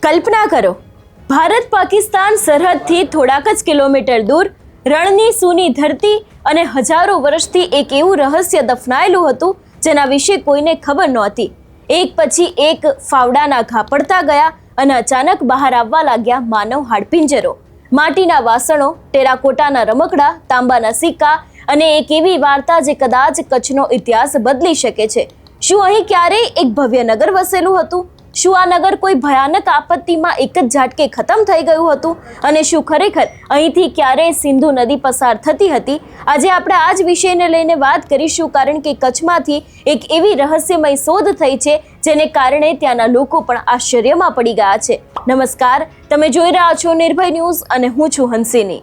કલ્પના કરો, ભારત પાકિસ્તાન સરહદથી થોડાક જ કિલોમીટર દૂર રણની સૂની ધરતી અને હજારો વર્ષથી એક એવું રહસ્ય દફનાયેલું હતું જેના વિશે કોઈને ખબર નહોતી. એક પછી એક ફાવડાના ઘા પડતા ગયા અને અચાનક બહાર આવવા લાગ્યા માનવ હાડપિંજરો, માટીના વાસણો, ટેરાકોટાના રમકડા, તાંબાના સિક્કા અને એક એવી વાર્તા જે કદાચ કચ્છનો ઇતિહાસ બદલી શકે છે. શું અહીં ક્યારેય એક ભવ્ય નગર વસેલું હતું? શું આ નગર કોઈ ભયાનક આપત્તિમાં એક જ ઝાટકે ખતમ થઈ ગયું હતું? અને શું ખરેખર અહીંથી ક્યારેય સિંધુ નદી પસાર થતી હતી? આજે આપણે આ જ વિષયને લઈને વાત કરીશું, કારણ કે કચ્છમાંથી એક એવી રહસ્યમય શોધ થઈ છે જેને કારણે ત્યાંના લોકો પણ આશ્ચર્યમાં પડી ગયા છે. નમસ્કાર, તમે જોઈ રહ્યા છો નિર્ભય ન્યૂઝ અને હું છું હંસિની.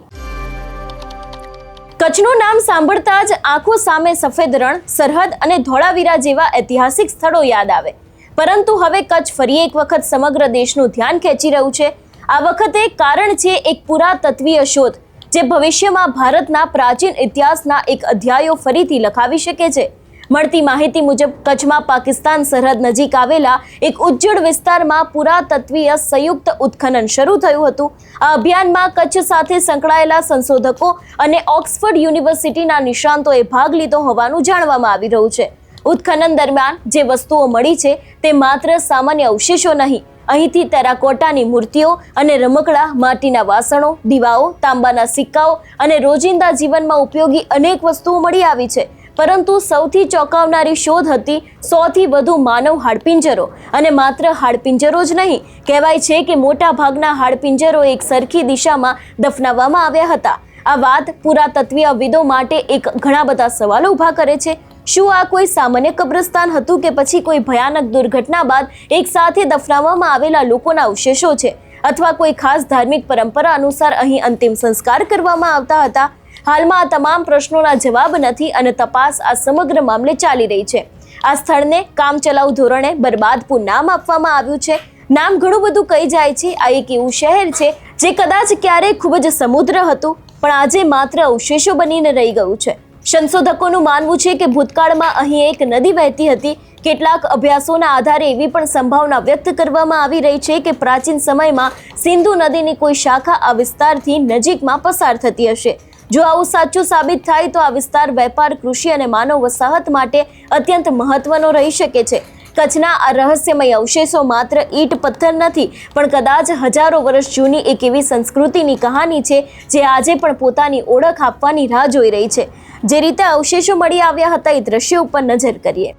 કચ્છનું નામ સાંભળતા જ આંખો સામે સફેદ રણ, સરહદ અને ધોળાવીરા જેવા ઐતિહાસિક સ્થળો યાદ આવે. પરંતુ હવે કચ્છ ફરી એક વખત સમગ્ર દેશનું ધ્યાન ખેંચી રહ્યું છે. આ વખતે કારણ છે એક પુરાતત્વીય શોધ જે ભવિષ્યમાં ભારતના પ્રાચીન ઇતિહાસના એક અધ્યાયો ફરીથી લખાવી શકે છે. મળતી માહિતી મુજબ કચ્છમાં પાકિસ્તાન સરહદ નજીક આવેલા એક ઉજ્જડ વિસ્તારમાં પુરાતત્વીય સંયુક્ત ઉત્ખનન શરૂ થયું હતું. આ અભિયાનમાં કચ્છ સાથે સંકળાયેલા સંશોધકો અને ઓક્સફર્ડ યુનિવર્સિટીના નિષ્ણાંતોએ ભાગ લીધો હોવાનું જાણવામાં આવી રહ્યું છે. ઉત્ખનન દરમિયાન જે વસ્તુઓ મળી છે તે માત્ર સામાન્ય અવશેષો નહીં. અહીંથી ટેરાકોટાની મૂર્તિઓ અને રમકડા, માટીના વાસણો, દીવાઓ, તાંબાના સિક્કાઓ અને રોજિંદા જીવનમાં ઉપયોગી અનેક વસ્તુઓ મળી આવી છે. પરંતુ સૌથી ચોંકાવનારી શોધ હતી 100થી વધુ માનવ હાડપિંજરો. અને માત્ર હાડપિંજરો જ નહીં, કહેવાય છે કે મોટા ભાગના હાડપિંજરો એક સરખી દિશામાં દફનાવવામાં આવ્યા હતા. આ વાત પુરાતત્વીયવિદો માટે એક ઘણા બધા સવાલો ઊભા કરે છે. શું આ કોઈ સામાન્ય કબ્રસ્તાન હતું કે પછી કોઈ ભયાનક દુર્ઘટના બાદ એક સાથે દફનાવવામાં આવેલા લોકોના અવશેષો છે? અથવા કોઈ ખાસ ધાર્મિક પરંપરા અનુસાર અહીં અંતિમ સંસ્કાર કરવામાં આવતા હતા? હાલમાં આ તમામ પ્રશ્નોના જવાબ નથી અને તપાસ આ સમગ્ર મામલે ચાલી રહી છે. આ સ્થળને કામચલાઉ ધોરણે બરબાદપુર નામ આપવામાં આવ્યું છે. નામ ઘણું બધું કહી જાય છે. આ એક એવું શહેર છે જે કદાચ ક્યારેય ખૂબ જ સમુદ્ર હતું પણ આજે માત્ર અવશેષો બનીને રહી ગયું છે. સંશોધકોનું માનવું છે કે ભૂતકાળમાં અહીં એક નદી વહેતી હતી. કેટલાક અભ્યાસોના આધારે એવી પણ સંભાવના વ્યક્ત કરવામાં આવી રહી છે કે પ્રાચીન સમયમાં સિંધુ નદીની કોઈ શાખા આ વિસ્તારથી નજીકમાં પસાર થતી હશે. જો આવું સાચું સાબિત થાય તો આ વિસ્તાર વેપાર, કૃષિ અને માનવ વસાહત માટે અત્યંત મહત્વનો રહી શકે છે. કચ્છના આ રહસ્યમય અવશેષો માત્ર ઈંટ પથ્થર નથી પણ કદાચ હજારો વર્ષ જૂની એક એવી સંસ્કૃતિની કહાની છે જે આજે પણ પોતાની ઓળખ આપવાની રાહ જોઈ રહી છે. જે રીતે અવશેષો મળી આવ્યા હતા એ દ્રશ્યો ઉપર નજર કરીએ.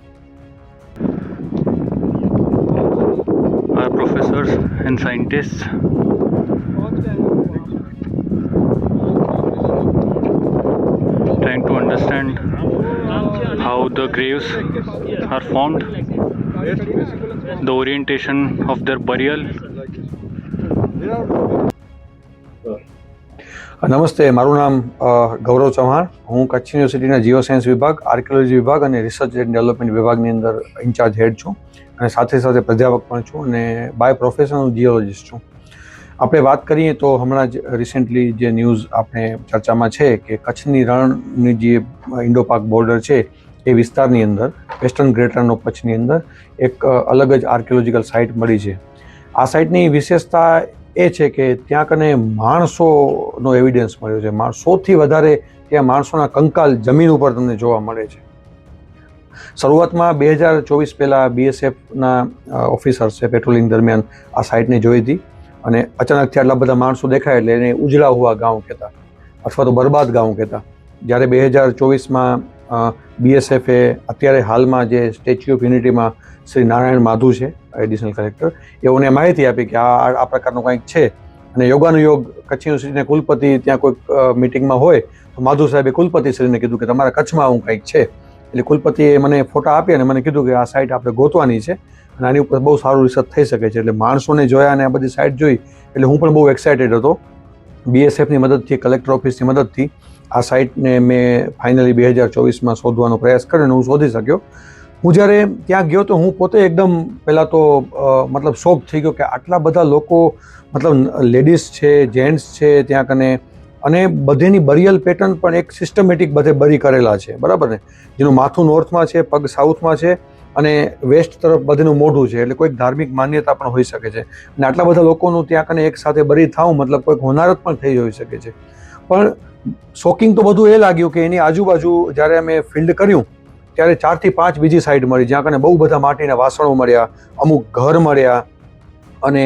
Our professors and scientists trying to understand how the graves are formed, the orientation of their burial. નમસ્તે, મારું નામ ગૌરવ ચૌહાણ. હું કચ્છ યુનિવર્સિટીના જીઓ સાયન્સ વિભાગ, આર્કિયોલોજી વિભાગ અને રિસર્ચ એન્ડ ડેવલપમેન્ટ વિભાગની અંદર ઇન્ચાર્જ હેડ છું અને સાથે સાથે પ્રાધ્યાપક પણ છું અને બાય પ્રોફેશન હું જીઓલોજિસ્ટ છું. આપણે વાત કરીએ તો હમણાં જ રિસેન્ટલી જે ન્યૂઝ આપણે ચર્ચામાં છે કે કચ્છની રણની જે ઇન્ડો પાક બોર્ડર છે એ વિસ્તારની અંદર વેસ્ટર્ન ગ્રેટ રન ઓફ કચ્છની અંદર એક અલગ જ આર્કિયોલોજીકલ સાઇટ મળી છે. આ સાઇટની વિશેષતા એ છે કે ત્યાં કને માણસોનો એવિડન્સ મળ્યો છે. સૌથી વધારે ત્યાં માણસોના કંકાલ જમીન ઉપર તમને જોવા મળે છે. શરૂઆતમાં 2024 પહેલાં BSFના ઓફિસર્સે પેટ્રોલિંગ દરમિયાન આ સાઇટને જોઈ હતી અને અચાનકથી આટલા બધા માણસો દેખાય એટલે એને ઉજળા હુઆ ગાંવ કહેતા અથવા તો બરબાદ ગાંવ કહેતા. જ્યારે 2024માં BSFએ અત્યારે હાલમાં જે સ્ટેચ્યુ ઓફ યુનિટીમાં શ્રી નારાયણ માધુ છે એડિશનલ કલેક્ટર, એઓને માહિતી આપી કે આ પ્રકારનું કંઈક છે અને યોગાનુયોગ કચ્છ યુનિવર્સિટીના કુલપતિ ત્યાં કોઈક મિટિંગમાં હોય તો માધુ સાહેબે કુલપતિશ્રીને કીધું કે તમારા કચ્છમાં આવું કંઈક છે. એટલે કુલપતિએ મને ફોટા આપી અને મને કીધું કે આ સાઇટ આપણે ગોતવાની છે અને આની ઉપર બહુ સારું રિસર્ચ થઈ શકે છે. એટલે માણસોને જોયા અને આ બધી સાઇટ જોઈ એટલે હું પણ બહુ એક્સાઇટેડ હતો. BSFની મદદથી, કલેક્ટર ઓફિસની મદદથી આ સાઇટને મેં ફાઇનલી 2024માં શોધવાનો પ્રયાસ કર્યો અને હું શોધી શક્યો. હું જ્યારે ત્યાં ગયો તો હું પોતે એકદમ પહેલાં તો મતલબ શોક થઈ ગયો કે આટલા બધા લોકો, મતલબ લેડીઝ છે, જેન્ટ્સ છે ત્યાં કને, અને બધેની બરિયલ પેટર્ન પણ એક સિસ્ટમેટિક બધે બરી કરેલા છે, બરાબર ને? જેનું માથું નોર્થમાં છે, પગ સાઉથમાં છે અને વેસ્ટ તરફ બધીનું મોઢું છે, એટલે કોઈક ધાર્મિક માન્યતા પણ હોઈ શકે છે. અને આટલા બધા લોકોનું ત્યાં કને એક સાથે બરી થાવું મતલબ કોઈક હોનારત પણ થઈ હોઈ શકે છે. પણ શોકિંગ તો બધું એ લાગ્યું કે એની આજુબાજુ જ્યારે અમે ફિલ્ડ કર્યું ત્યારે 4 થી 5 બીજી સાઈડ મળી, જ્યાં કને બહુ બધા માટીના વાસણો મળ્યા, અમુક ઘર મળ્યા અને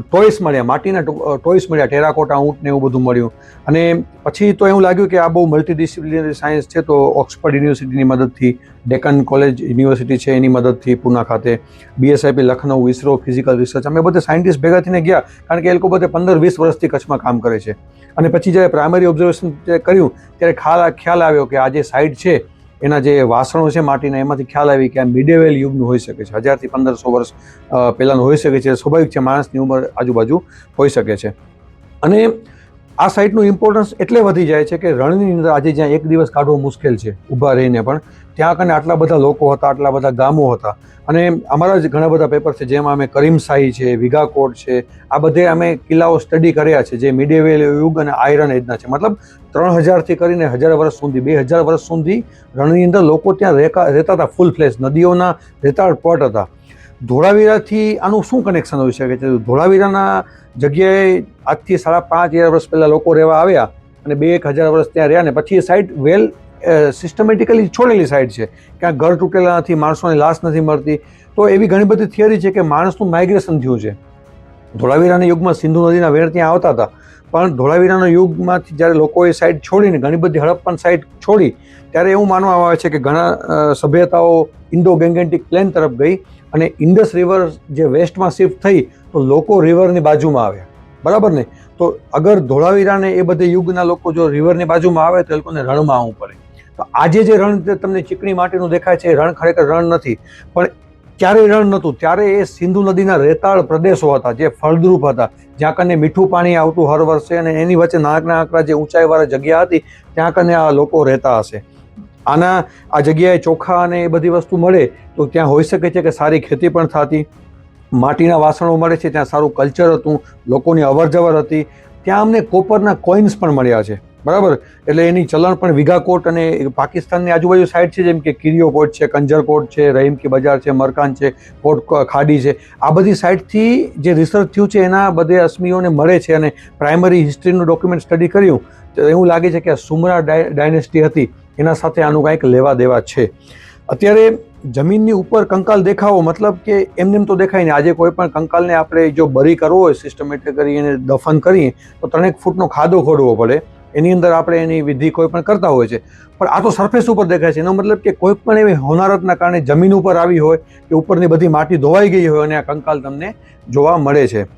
ટોયસ મળ્યા, માટીના ટોયસ મળ્યા, ટેરાકોટા ઊંટ ને એવું બધું મળ્યું. અને પછી તો એવું લાગ્યું કે આ બહુ મલ્ટીડિસિપ્લિનરી સાયન્સ છે. તો ઓક્સફર્ડ યુનિવર્સિટીની મદદથી, ડેકન કોલેજ યુનિવર્સિટી છે એની મદદથી પૂના ખાતે, BSIP Lucknow, ISRO physical research, અમે બધે સાયન્ટિસ્ટ ભેગા થઈને ગયા, કારણ કે એ લોકો બધે 15-20 વર્ષથી કચ્છમાં કામ કરે છે. અને પછી જ્યારે પ્રાઇમરી ઓબ્ઝર્વેશન કર્યું ત્યારે ખ્યાલ આવ્યો કે આ જે સાઇટ છે એના જે વાસણો છે માટીના, એમાંથી ખ્યાલ આવી કે આ મિડેવેલ યુગનું હોઈ શકે છે, 1000 થી 1500 વર્ષ પહેલાંનું હોઈ શકે છે. સ્વાભાવિક છે, માણસની ઉંમર આજુબાજુ હોઈ શકે છે. અને આ સાઇટનું ઇમ્પોર્ટન્સ એટલે વધી જાય છે કે રણની અંદર આજે જ્યાં એક દિવસ કાઢવો મુશ્કેલ છે ઊભા રહીને, પણ ત્યાં કને આટલા બધા લોકો હતા, આટલા બધા ગામો હતા. અને અમારા જ ઘણા બધા પેપર છે જેમાં અમે કરીમશાહી છે, વિઘાકોટ છે, આ બધે અમે કિલ્લાઓ સ્ટડી કર્યા છે જે મિડેવેલ યુગ અને આયરન એજના છે. મતલબ 3000થી કરીને 1000 વર્ષ સુધી, 2000 વર્ષ સુધી રણની અંદર લોકો ત્યાં રહેતા હતા, ફૂલ ફ્લેશ, નદીઓના રેતાળ પટ હતા. ધોળાવીરાથી આનું શું કનેક્શન હોઈ શકે છે? ધોળાવીરાના જગ્યાએ આજથી 5.5 વર્ષ પહેલાં લોકો રહેવા આવ્યા અને 2-1000 વર્ષ ત્યાં રહ્યા ને પછી એ સાઇટ વેલ સિસ્ટમેટિકલી છોડેલી સાઇટ છે, ક્યાંક ઘર તૂટેલા નથી, માણસોની લાશ નથી મળતી. તો એવી ઘણી બધી થિયરી છે કે માણસનું માઇગ્રેશન થયું છે. ધોળાવીરાના યુગમાં સિંધુ નદીના વેણ ત્યાં આવતા હતા, પણ ધોળાવીરાના યુગમાંથી જ્યારે લોકોએ સાઇટ છોડીને ઘણી બધી હડપ્પન સાઇટ છોડી ત્યારે એવું માનવામાં આવે છે કે ઘણા સભ્યતાઓ ઇન્ડો ગેંગેટિક પ્લેન તરફ ગઈ અને ઇન્ડસ રિવર જે વેસ્ટમાં શિફ્ટ થઈ તો લોકો રિવરની બાજુમાં આવ્યા, બરાબર ને? તો અગર ધોળાવીરાને એ બધે યુગના લોકો જો રિવરની બાજુમાં આવે તો એ લોકોને રણમાં આવવું પડે. તો આજે જે રણ તમને ચીકણી માટીનું દેખાય છે એ રણ ખરેખર રણ નથી, પણ ક્યારેય રણ નહોતું. ત્યારે એ સિંધુ નદીના રેતાળ પ્રદેશો હતા જે ફળદ્રુપ હતા, જ્યાં કને મીઠું પાણી આવતું હર વર્ષે અને એની વચ્ચે નાનકડા જે ઊંચાઈવાળી જગ્યા હતી ત્યાં કને આ લોકો રહેતા હશે. આ જગ્યાએ ચોખા અને એ બધી વસ્તુ મળે તો ત્યાં હોઈ શકે છે કે સારી ખેતી પણ થતી, માટીના વાસણો મળે છે, ત્યાં સારું કલ્ચર હતું, લોકોની અવરજવર હતી. ત્યાં અમને કોપરના કોઇન્સ પણ મળ્યા છે, બરાબર? એટલે એની ચલણ પણ વિઘાકોટ અને પાકિસ્તાનની આજુબાજુ સાઇડ છે, જેમ કે કિરિયોકોટ છે, કંજરકોટ છે, રહીમ કી બજાર છે, મરકાન છે, કોટ ખાડી છે, આ બધી સાઇડથી જે રિસર્ચ થયું છે એના બધે અસ્મીઓને મળે છે. અને પ્રાઇમરી હિસ્ટ્રીનું ડોક્યુમેન્ટ સ્ટડી કર્યું તો એવું લાગે છે કે સુમરા ડાયનેસ્ટી હતી એના સાથે આનું કાંઈક લેવા દેવા છે. અત્યારે જમીનની ઉપર કંકાલ દેખાવો મતલબ કે એમને તો દેખાય નહીં. આજે કોઈ પણ કંકાલને આપણે જો બરી કરવો હોય સિસ્ટમેટિક કરી એને દફન કરીએ તો 3 ફૂટનો ખાડો ખોદવો પડે, એની અંદર આપણે એની વિધિ કોઈ પણ કરતા હોય છે. પણ આ તો સરફેસ ઉપર દેખાય છે, એનો મતલબ કે કોઈ પણ એવી હોનારતના કારણે જમીન ઉપર આવી હોય કે ઉપરની બધી માટી ધોવાઈ ગઈ હોય અને આ કંકાલ તમને જોવા મળે છે.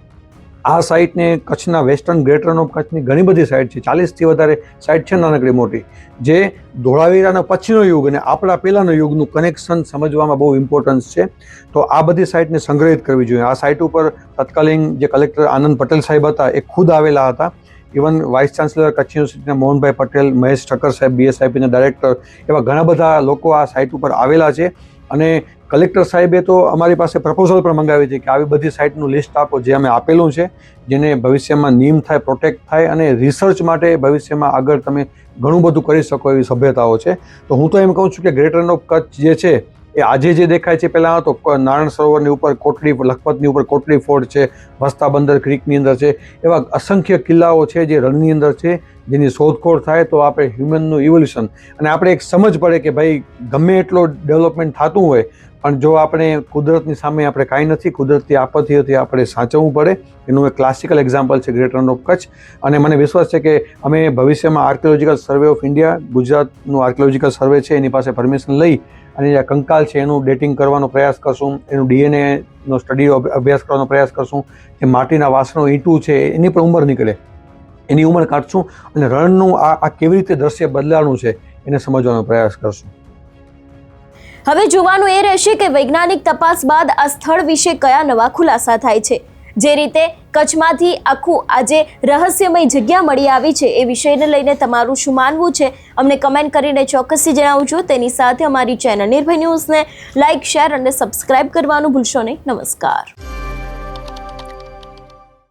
આ સાઇટને કચ્છના વેસ્ટર્ન ગ્રેટ રન ઓફ કચ્છની ઘણી બધી સાઇટ છે, 40થી વધારે સાઇટ છે નાનકડી મોટી, જે ધોળાવીરાના પછીનો યુગ અને આપણા પહેલાંનો યુગનું કનેક્શન સમજવામાં બહુ ઇમ્પોર્ટન્સ છે. તો આ બધી સાઇટને સંગ્રહિત કરવી જોઈએ. આ સાઇટ ઉપર તત્કાલીન જે કલેક્ટર આનંદ પટેલ સાહેબ હતા એ ખુદ આવેલા હતા. ઇવન વાઇસ ચાન્સલર કચ્છ યુનિવર્સિટીના મોહનભાઈ પટેલ, મહેશ ઠક્કર સાહેબ BSIPના ડાયરેક્ટર, એવા ઘણા બધા લોકો આ સાઇટ ઉપર આવેલા છે. અને કલેક્ટર સાહેબે તો અમારી પાસે પ્રપોઝલ પણ મંગાવી છે કે આવી બધી સાઇટનું લિસ્ટ આપો, જે અમે આપેલું છે, જેને ભવિષ્યમાં નીમ થાય, પ્રોટેક્ટ થાય અને રિસર્ચ માટે ભવિષ્યમાં આગળ તમે ઘણું બધું કરી શકો એવી સભ્યતાઓ છે. તો હું તો એમ કહું છું કે ગ્રેટ રન ઓફ કચ્છ જે છે એ આજે જે દેખાય છે, પહેલાં તો નારાયણ સરોવરની ઉપર કોટડી, લખપતની ઉપર કોટડી ફોર્ટ છે, વસ્તા બંદર ક્રીકની અંદર છે, એવા અસંખ્ય કિલ્લાઓ છે જે રણની અંદર છે, જેની શોધખોળ થાય તો આપણે હ્યુમનનું ઇવોલ્યુશન અને આપણે એક સમજ પડે કે ભાઈ ગમે એટલો ડેવલપમેન્ટ થતું હોય પણ જો આપણે કુદરતની સામે આપણે કાંઈ નથી, કુદરતી આપત્તિઓથી આપણે સાચવવું પડે. એનું એક ક્લાસિકલ એક્ઝામ્પલ છે ગ્રેટ રન ઓફ કચ્છ. અને મને વિશ્વાસ છે કે અમે ભવિષ્યમાં આર્કિયોલોજીકલ સર્વે ઓફ ઇન્ડિયા, ગુજરાતનું આર્કિયોલોજીકલ સર્વે છે એની પાસે પરમિશન લઈ અને જે કંકાલ છે એનું ડેટિંગ કરવાનો પ્રયાસ કરશું, એનું DNA સ્ટડી અભ્યાસ કરવાનો પ્રયાસ કરશું, જે માટીના વાસણો ઈંટું છે એની પણ ઉંમર નીકળે, એની ઉંમર કાઢશું અને રણનું આ કેવી રીતે દ્રશ્ય બદલાણું છે એને સમજવાનો પ્રયાસ કરશું. હવે જોવાનું એ રહેશે કે વૈજ્ઞાનિક તપાસ બાદ આ સ્થળ વિશે કયા નવા ખુલાસા થાય છે. જે રીતે કચ્છમાંથી આખું આજે રહસ્યમય જગ્યા મળી આવી છે એ વિષયને લઈને તમારું શું માનવું છે અમને કમેન્ટ કરીને ચોક્કસથી જણાવજો. તેની સાથે અમારી ચેનલ નિર્ભય ન્યૂઝને લાઇક, શેર અને સબસ્ક્રાઇબ કરવાનું ભૂલશો નહીં. નમસ્કાર.